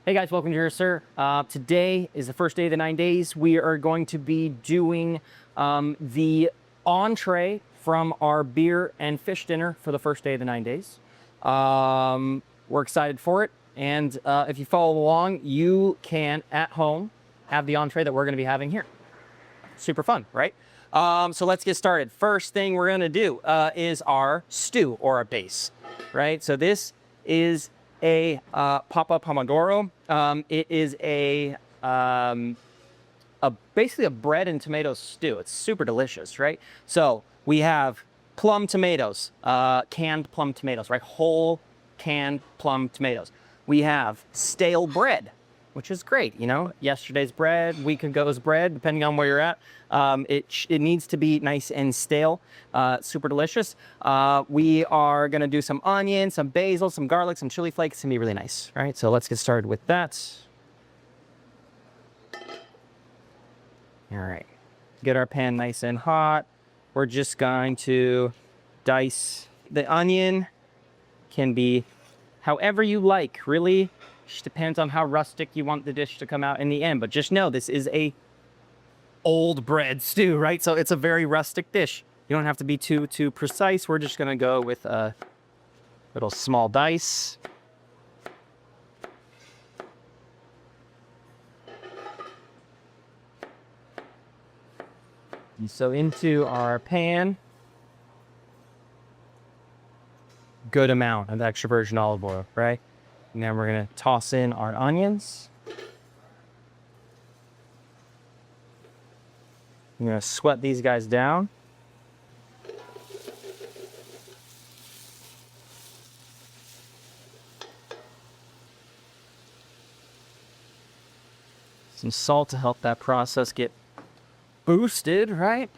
Hey guys, welcome to here, sir. Today is the first day of the 9 days. We are going to be doing the entree from our beer and fish dinner for the first day of the 9 days. We're excited for it. And if you follow along, you can, at home, have the entree that we're going to be having here. Super fun, right? So let's get started. First thing we're going to do is our stew or our base, right? So this is a Pappa al Pomodoro. It is basically a bread and tomato stew. It's super delicious, right? So we have plum tomatoes, canned plum tomatoes, right? Whole canned plum tomatoes. We have stale bread, which is great. You know, yesterday's bread, week ago's bread, depending on where you're at. It needs to be nice and stale, super delicious. We are gonna do some onion, some basil, some garlic, some chili flakes. It's gonna be really nice, right? So let's get started with that. All right, get our pan nice and hot. We're just going to dice the onion. Can be however you like, really. Just depends on how rustic you want the dish to come out in the end. But just know this is a old bread stew, right? So it's a very rustic dish. You don't have to be too precise. We're just gonna go with a little small dice. And so into our pan, good amount of extra virgin olive oil, right? And then we're gonna toss in our onions. I'm gonna sweat these guys down. Some salt to help that process get boosted, right?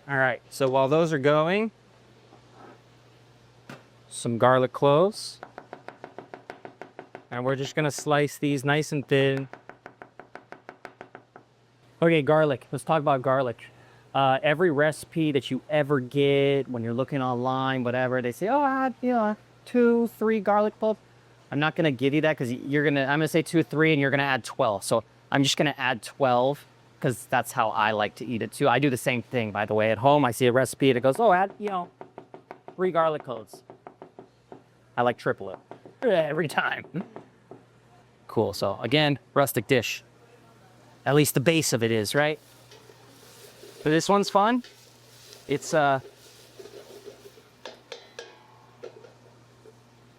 All right, so while those are going, some garlic cloves. And we're just gonna slice these nice and thin. Okay, garlic. Let's talk about garlic. Every recipe that you ever get when you're looking online, whatever, they say, oh, add 2, 3 garlic cloves. I'm not gonna give you that because I'm gonna say 2 or 3 and you're gonna add 12. So I'm just gonna add 12 because that's how I like to eat it too. I do the same thing, by the way, at home. I see a recipe and it goes, oh, add 3 garlic cloves. I like triple it every time. Cool, so again, rustic dish. At least the base of it is, right? But this one's fun. It's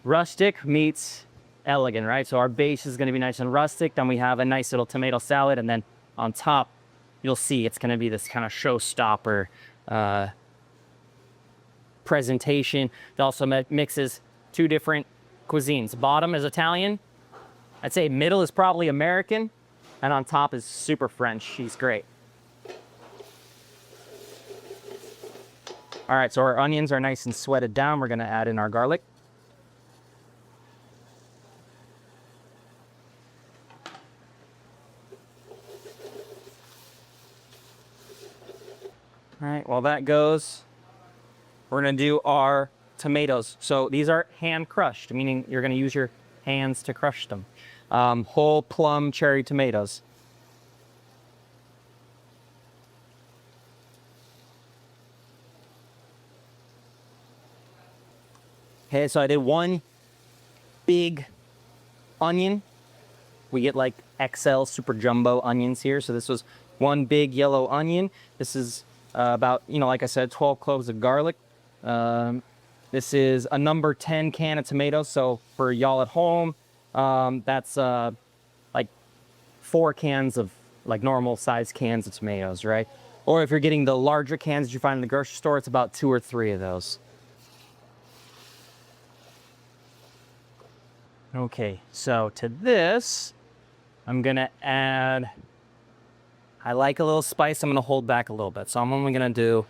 rustic meets elegant, right? So our base is gonna be nice and rustic. Then we have a nice little tomato salad. And then on top, you'll see it's gonna be this kind of showstopper presentation. It also mixes 2 different cuisines. Bottom is Italian. I'd say middle is probably American, and on top is super French. She's great. All right, so our onions are nice and sweated down. We're gonna add in our garlic. All right, while that goes, we're gonna do our tomatoes. So these are hand crushed, meaning you're gonna use your hands to crush them. Whole plum cherry tomatoes. Okay, so I did 1 big onion. We get like XL super jumbo onions here. So this was 1 big yellow onion. This is about, like I said, 12 cloves of garlic. This is a number 10 can of tomatoes. So for y'all at home, that's like 4 cans of like normal size cans of tomatoes, right? Or if you're getting the larger cans that you find in the grocery store, it's about 2 or 3 of those. Okay, so to this, I'm gonna add, I like a little spice. I'm gonna hold back a little bit. So I'm only gonna do,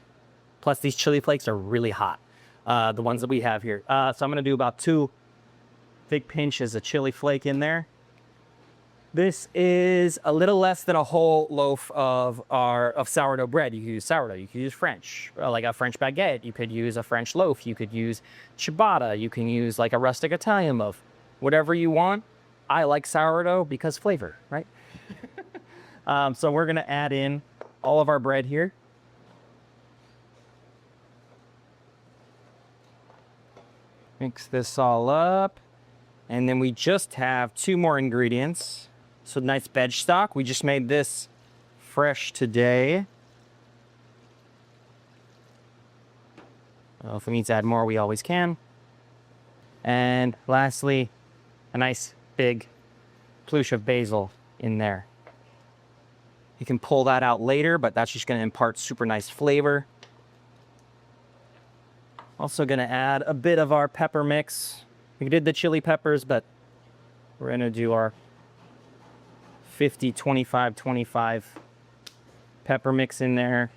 plus these chili flakes are really hot. The ones that we have here. So I'm gonna do about 2 big pinches of chili flake in there. This is a little less than a whole loaf of sourdough bread. You could use sourdough, you could use French, like a French baguette. You could use a French loaf. You could use ciabatta. You can use like a rustic Italian loaf. Whatever you want. I like sourdough because flavor, right? So we're gonna add in all of our bread here. Mix this all up. And then we just have 2 more ingredients. So nice veg stock. We just made this fresh today. If we need to add more, we always can. And lastly, a nice big plush of basil in there. You can pull that out later, but that's just going to impart super nice flavor. Also going to add a bit of our pepper mix. We did the chili peppers, but we're going to do our 50, 25, 25 pepper mix in there.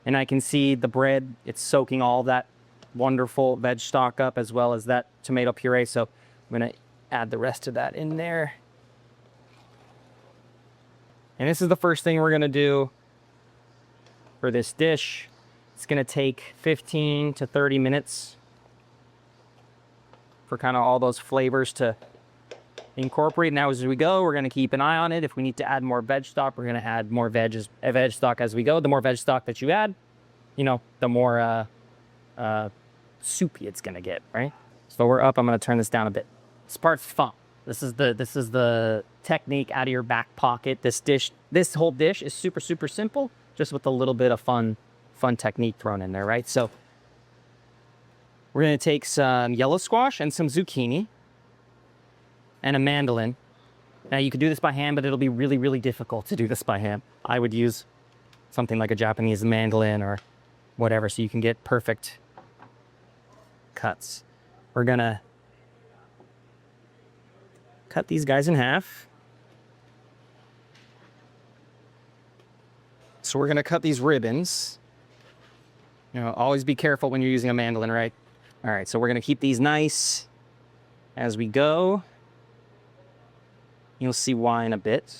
And I can see the bread, it's soaking all that wonderful veg stock up as well as that tomato puree. So I'm going to add the rest of that in there. And this is the first thing we're going to do for this dish. It's going to take 15 to 30 minutes for kind of all those flavors to incorporate. Now as we go, we're going to keep an eye on it. If we need to add more veg stock, we're going to add more veg stock as we go. The more veg stock that you add, you know, the more soupy it's going to get, right? So we're up. I'm going to turn this down a bit. This part's fun. This is the technique out of your back pocket. This whole dish is super, super simple, just with a little bit of fun technique thrown in there, right? So we're going to take some yellow squash and some zucchini and a mandolin. Now you could do this by hand, but it'll be really, really difficult to do this by hand. I would use something like a Japanese mandolin or whatever, so you can get perfect cuts. We're going to cut these guys in half. So we're going to cut these ribbons. You know, always be careful when you're using a mandolin, right? All right, so we're going to keep these nice as we go. You'll see why in a bit.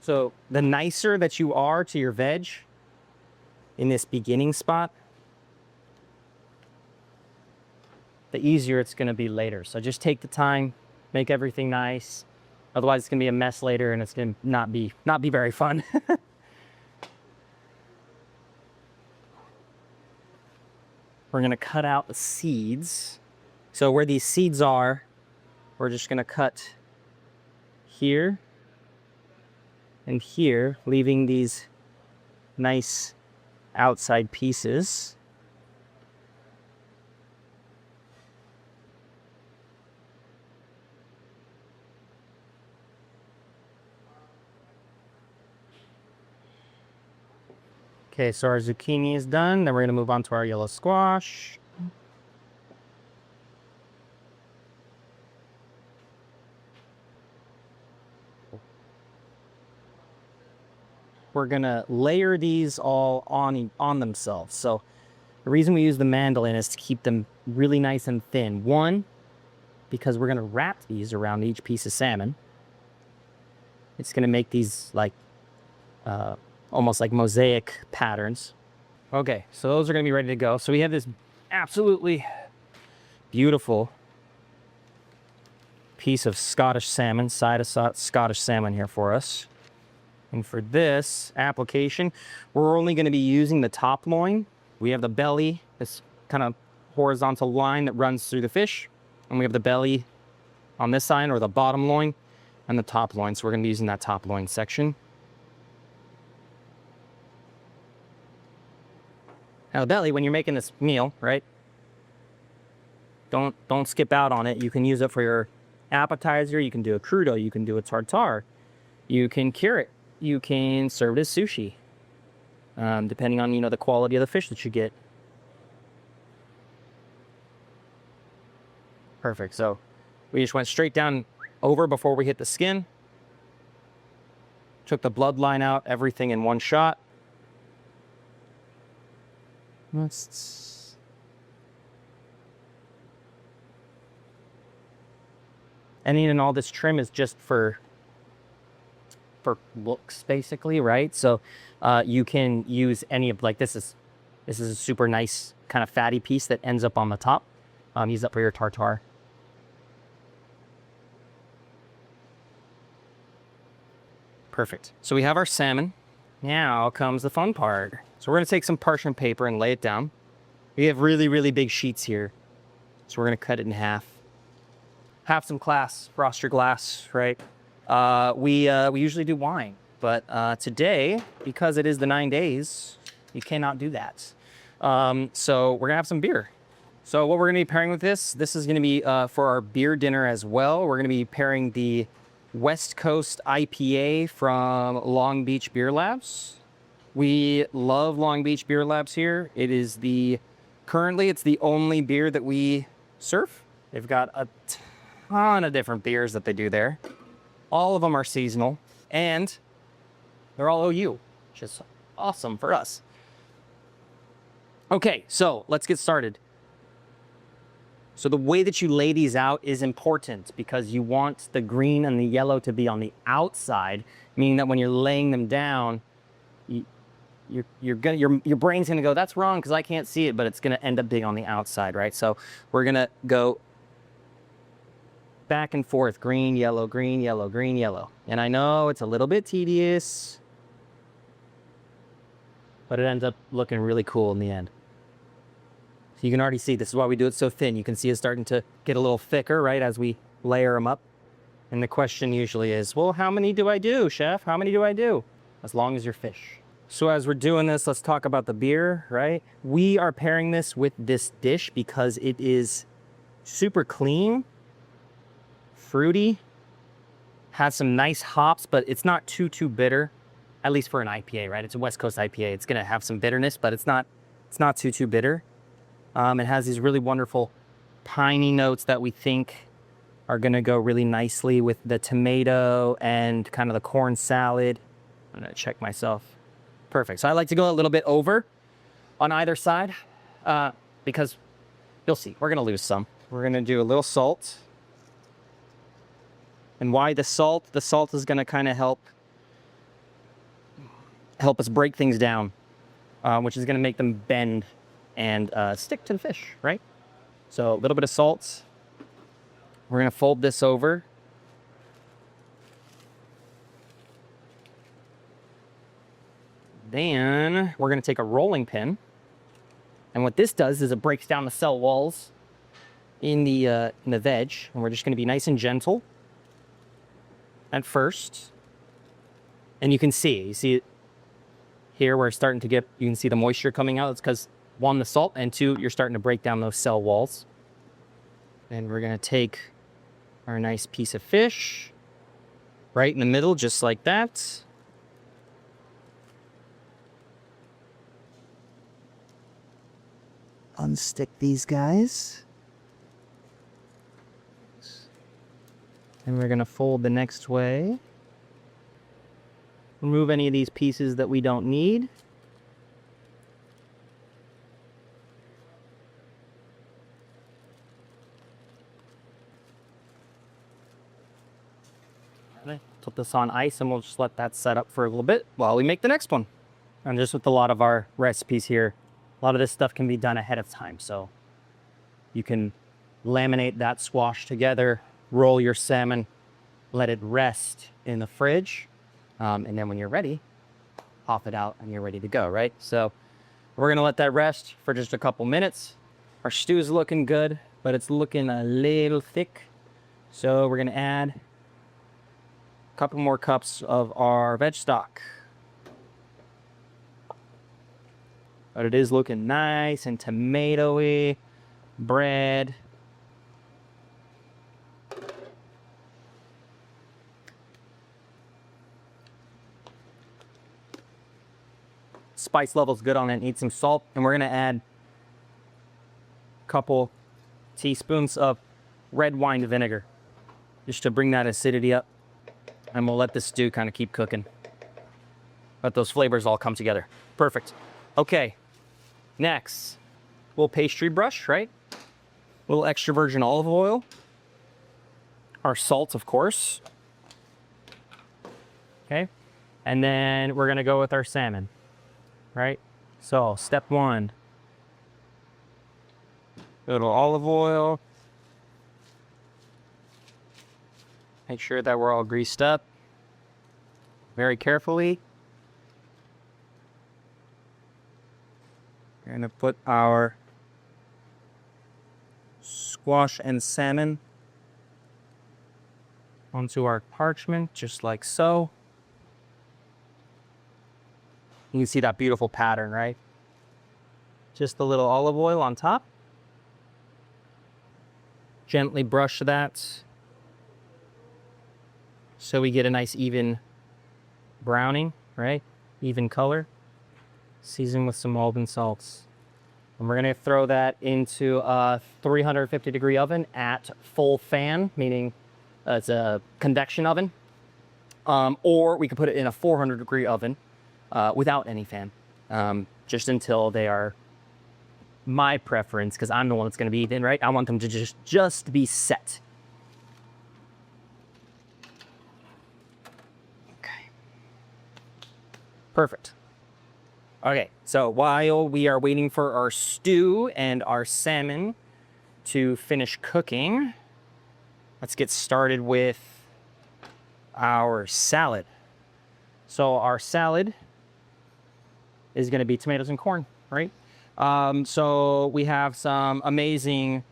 So the nicer that you are to your veg in this beginning spot, the easier it's going to be later. So just take the time, make everything nice. Otherwise it's going to be a mess later and it's going to not be very fun. We're going to cut out the seeds. So where these seeds are, we're just going to cut here and here, leaving these nice outside pieces. Okay, so our zucchini is done. Then we're going to move on to our yellow squash. We're going to layer these all on themselves. So the reason we use the mandolin is to keep them really nice and thin. One, because we're going to wrap these around each piece of salmon. It's going to make these like almost like mosaic patterns. Okay, so those are going to be ready to go. So we have this absolutely beautiful piece of Scottish salmon, side of Scottish salmon here for us. And for this application, we're only going to be using the top loin. We have the belly, this kind of horizontal line that runs through the fish. And we have the belly on this side, or the bottom loin, and the top loin. So we're going to be using that top loin section. Now the belly, when you're making this meal, right? Don't skip out on it. You can use it for your appetizer. You can do a crudo. You can do a tartare. You can cure it. You can serve it as sushi, depending on, you know, the quality of the fish that you get. Perfect. So we just went straight down over before we hit the skin. Took the bloodline out, everything in one shot. Any and all this trim is just for for looks, basically, right? So you can use any of, like, this is a super nice kind of fatty piece that ends up on the top. Use that for your tartare. Perfect. So we have our salmon. Now comes the fun part. So we're going to take some parchment paper and lay it down. We have really, really big sheets here. So we're going to cut it in half. Have some class, frost your glass, right? We usually do wine, but today, because it is the 9 days, you cannot do that. So we're going to have some beer. So what we're going to be pairing with this is going to be for our beer dinner as well. We're going to be pairing the West Coast IPA from Long Beach Beer Labs. We love Long Beach Beer Labs here. It is currently it's the only beer that we serve. They've got a ton of different beers that they do there. All of them are seasonal, and they're all OU, which is awesome for us. Okay, so let's get started. So the way that you lay these out is important because you want the green and the yellow to be on the outside, meaning that when you're laying them down, your brain's gonna go, that's wrong because I can't see it, but it's gonna end up being on the outside, right? So we're gonna go back and forth, green, yellow, green, yellow, green, yellow. And I know it's a little bit tedious, but it ends up looking really cool in the end. You can already see, this is why we do it so thin. You can see it starting to get a little thicker, right, as we layer them up. And the question usually is, well, how many do I do, chef? How many do I do? As long as you're fish. So as we're doing this, let's talk about the beer, right? We are pairing this with this dish because it is super clean, fruity, has some nice hops, but it's not too bitter, at least for an IPA, right? It's a West Coast IPA. It's gonna have some bitterness, but it's not too bitter. It has these really wonderful piney notes that we think are going to go really nicely with the tomato and kind of the corn salad. I'm going to check myself. Perfect. So I like to go a little bit over on either side because you'll see, we're going to lose some. We're going to do a little salt. And why the salt? The salt is going to kind of help us break things down, which is going to make them bend and stick to the fish, right? So a little bit of salt. We're gonna fold this over. Then we're gonna take a rolling pin. And what this does is it breaks down the cell walls in the veg. And we're just gonna be nice and gentle at first. And you see it here where it's starting to get, you can see the moisture coming out. It's because one, the salt, and two, you're starting to break down those cell walls. And we're gonna take our nice piece of fish right in the middle, just like that. Unstick these guys. And we're gonna fold the next way. Remove any of these pieces that we don't need. Put this on ice and we'll just let that set up for a little bit while we make the next one. And just with a lot of our recipes here, a lot of this stuff can be done ahead of time. So you can laminate that squash together, roll your salmon, let it rest in the fridge. And then when you're ready, pop it out and you're ready to go, right? So we're gonna let that rest for just a couple minutes. Our stew is looking good, but it's looking a little thick. So we're gonna add a couple more cups of our veg stock. But it is looking nice and tomatoey. Bread. Spice level's good on it. Need some salt. And we're gonna add a couple teaspoons of red wine vinegar just to bring that acidity up. And we'll let this stew kind of keep cooking. Let those flavors all come together. Perfect. Okay, next, little pastry brush, right? A little extra virgin olive oil. Our salt, of course. okay? And then we're gonna go with our salmon, right? So step one, little olive oil. Make sure that we're all greased up very carefully. We're gonna put our squash and salmon onto our parchment, just like so. You can see that beautiful pattern, right? Just a little olive oil on top. Gently brush that so we get a nice even browning, right? Even color. Season with some Alban salts. And we're gonna throw that into a 350-degree oven at full fan, meaning it's a convection oven. Or we could put it in a 400-degree oven without any fan, just until they are my preference, because I'm the one that's gonna be eating, right? I want them to just be set. Okay. Perfect. Okay, so while we are waiting for our stew and our salmon to finish cooking, let's get started with our salad. So our salad is gonna be tomatoes and corn, right? So we have some amazing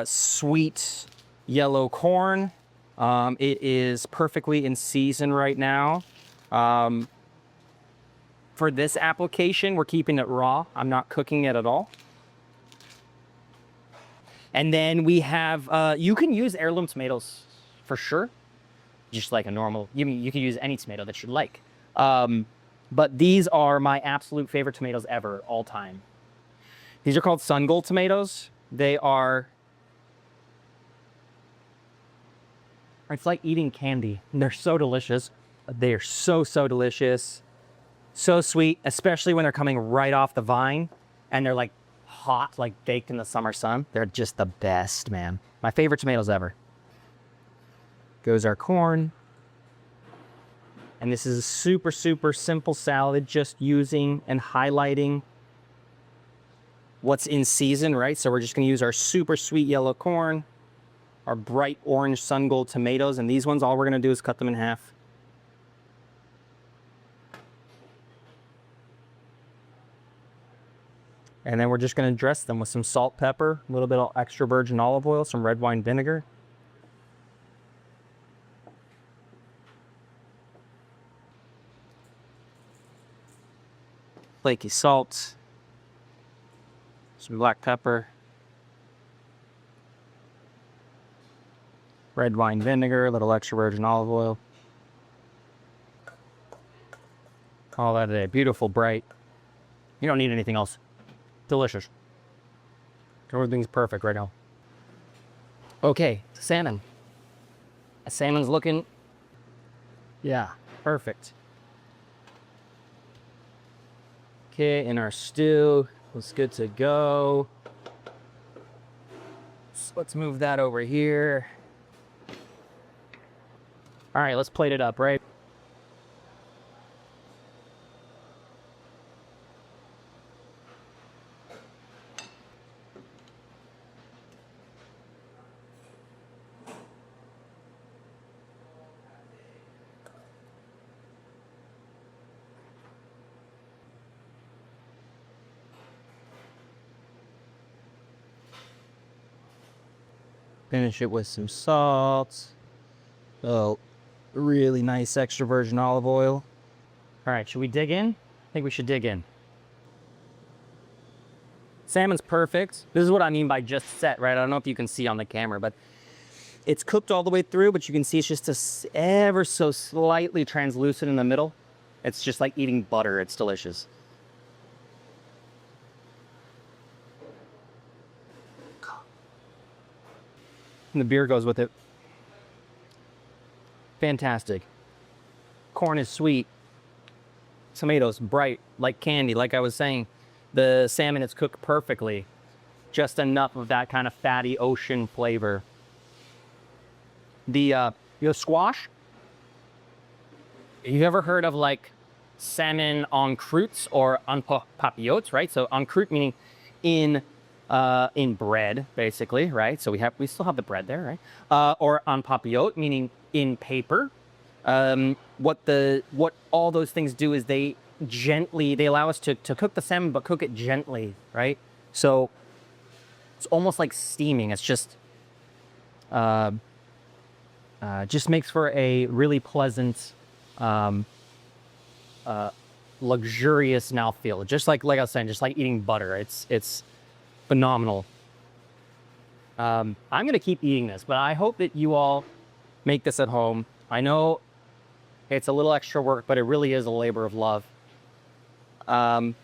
sweet yellow corn. It is perfectly in season right now. For this application, we're keeping it raw. I'm not cooking it at all. And then we have, you can use heirloom tomatoes for sure. Just like a normal, you can use any tomato that you like. But these are my absolute favorite tomatoes ever, all time. These are called sun gold tomatoes. They are, it's like eating candy. They're so delicious. They are so delicious. So sweet, especially when they're coming right off the vine and they're like hot, like baked in the summer sun. They're just the best, man. My favorite tomatoes ever. Goes our corn. And this is a super simple salad, just using and highlighting what's in season, right? So we're just gonna use our super sweet yellow corn, our bright orange sun gold tomatoes, and these ones, all we're gonna do is cut them in half. And then we're just gonna dress them with some salt, pepper, a little bit of extra virgin olive oil, some red wine vinegar. Flaky salt, some black pepper, red wine vinegar, a little extra virgin olive oil. All that in a beautiful, bright. You don't need anything else. Delicious. Everything's perfect right now. Okay, salmon. Salmon's looking, yeah, perfect. Okay, in our stew, it's good to go. So let's move that over here. All right, let's plate it up, right? Finish it with some salt. Oh, really nice extra virgin olive oil. All right, should we dig in? I think we should dig in. Salmon's perfect. This is what I mean by just set, right? I don't know if you can see on the camera, but it's cooked all the way through, but you can see it's just ever so slightly translucent in the middle. It's just like eating butter. It's delicious. And the beer goes with it. Fantastic. Corn is sweet. Tomatoes bright like candy. Like I was saying, the salmon is cooked perfectly. Just enough of that kind of fatty ocean flavor. The squash You've ever heard of like salmon en croûtes or en papillotes, right? So en croûte meaning in bread, basically, right? So we still have the bread there, right? Or en papillote meaning in paper. What all those things do is they allow us to cook the salmon, but cook it gently, right? So it's almost like steaming. It's just makes for a really pleasant, luxurious mouthfeel. Just like I was saying, just like eating butter. It's phenomenal. I'm gonna keep eating this, but I hope that you all make this at home. I know it's a little extra work, but it really is a labor of love. And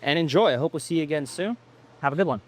enjoy. I hope we'll see you again soon. Have a good one.